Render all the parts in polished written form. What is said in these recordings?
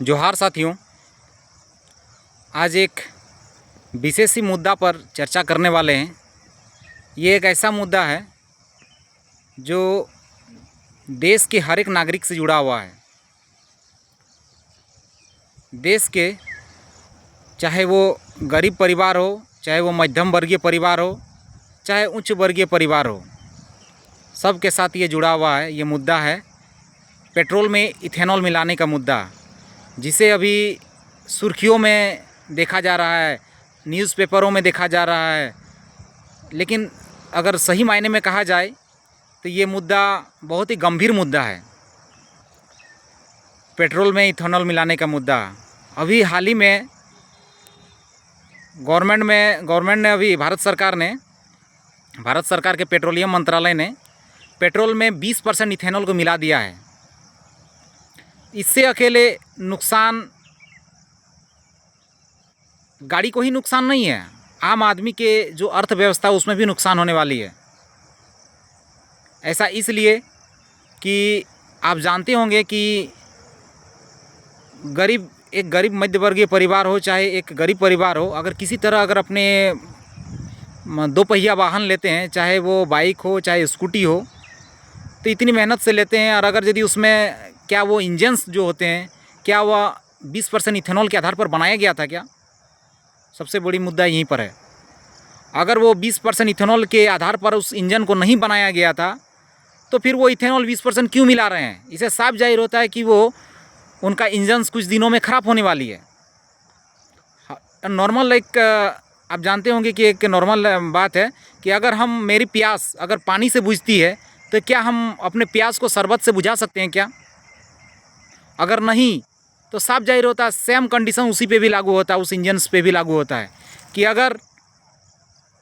जोहार साथियों, आज एक विशेष ही मुद्दा पर चर्चा करने वाले हैं। ये एक ऐसा मुद्दा है जो देश के हर एक नागरिक से जुड़ा हुआ है। देश के चाहे वो गरीब परिवार हो, चाहे वो मध्यम वर्गीय परिवार हो, चाहे उच्च वर्गीय परिवार हो, सब के साथ ये जुड़ा हुआ है। ये मुद्दा है पेट्रोल में इथेनॉल मिलाने का मुद्दा, जिसे अभी सुर्खियों में देखा जा रहा है, न्यूज़पेपरों में देखा जा रहा है। लेकिन अगर सही मायने में कहा जाए तो ये मुद्दा बहुत ही गंभीर मुद्दा है। पेट्रोल में इथेनॉल मिलाने का मुद्दा अभी हाल ही में गवर्नमेंट ने अभी भारत सरकार के पेट्रोलियम मंत्रालय ने पेट्रोल में 20% इथेनॉल को मिला दिया है। इससे अकेले नुकसान गाड़ी को ही नुकसान नहीं है, आम आदमी के जो अर्थव्यवस्था उसमें भी नुकसान होने वाली है। ऐसा इसलिए कि आप जानते होंगे कि एक गरीब मध्यवर्गीय परिवार हो, चाहे एक गरीब परिवार हो, अगर किसी तरह अगर अपने दो पहिया वाहन लेते हैं, चाहे वो बाइक हो चाहे स्कूटी हो, तो इतनी मेहनत से लेते हैं। और अगर यदि उसमें क्या वो इंजन्स जो होते हैं, क्या वह 20% इथेनॉल के आधार पर बनाया गया था क्या? सबसे बड़ी मुद्दा यहीं पर है। अगर वो 20% इथेनॉल के आधार पर उस इंजन को नहीं बनाया गया था, तो फिर वो इथेनॉल 20% क्यों मिला रहे हैं? इसे साफ जाहिर होता है कि वो उनका इंजन कुछ दिनों में ख़राब होने वाली है। नॉर्मल आप जानते होंगे कि एक नॉर्मल बात है कि अगर मेरी प्यास अगर पानी से बुझती है, तो क्या हम अपने प्यास को शरबत से बुझा सकते हैं क्या? अगर नहीं, तो साफ जाहिर होता है सेम कंडीशन उसी पे भी लागू होता है, उस इंजन्स पे भी लागू होता है कि अगर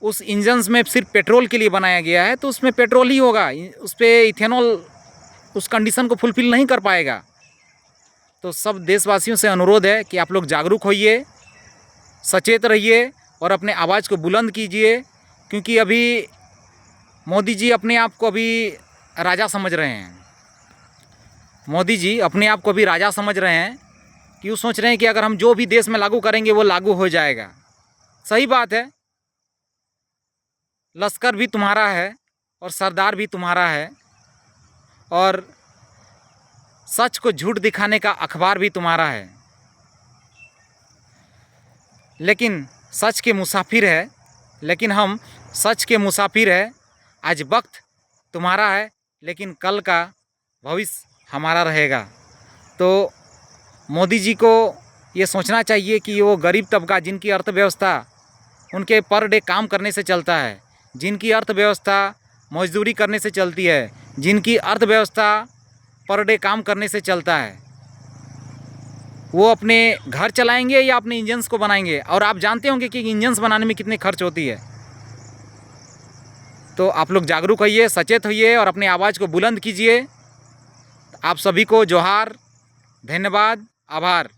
उस इंजन्स में सिर्फ पेट्रोल के लिए बनाया गया है तो उसमें पेट्रोल ही होगा, उस पर इथेनॉल उस कंडीशन को फुलफ़िल नहीं कर पाएगा। तो सब देशवासियों से अनुरोध है कि आप लोग जागरूक होइए, सचेत रहिए और अपने आवाज़ को बुलंद कीजिए, क्योंकि अभी मोदी जी अपने आप को अभी राजा समझ रहे हैं। मोदी जी अपने आप को अभी राजा समझ रहे हैं कि वो सोच रहे हैं कि अगर हम जो भी देश में लागू करेंगे वो लागू हो जाएगा। सही बात है, लश्कर भी तुम्हारा है और सरदार भी तुम्हारा है, और सच को झूठ दिखाने का अखबार भी तुम्हारा है। लेकिन सच के मुसाफिर है, लेकिन हम सच के मुसाफिर है। आज वक्त तुम्हारा है, लेकिन कल का भविष्य हमारा रहेगा। तो मोदी जी को ये सोचना चाहिए कि वो गरीब तबका, जिनकी अर्थव्यवस्था उनके पर डे काम करने से चलता है, जिनकी अर्थव्यवस्था मजदूरी करने से चलती है, जिनकी अर्थव्यवस्था पर डे काम करने से चलता है, वो अपने घर चलाएंगे या अपने इंजन्स को बनाएंगे? और आप जानते होंगे कि इंजन्स बनाने में कितनी खर्च होती है। तो आप लोग जागरूक होइए, सचेत होइए और अपनी आवाज़ को बुलंद कीजिए। आप सभी को जोहार, धन्यवाद, आभार।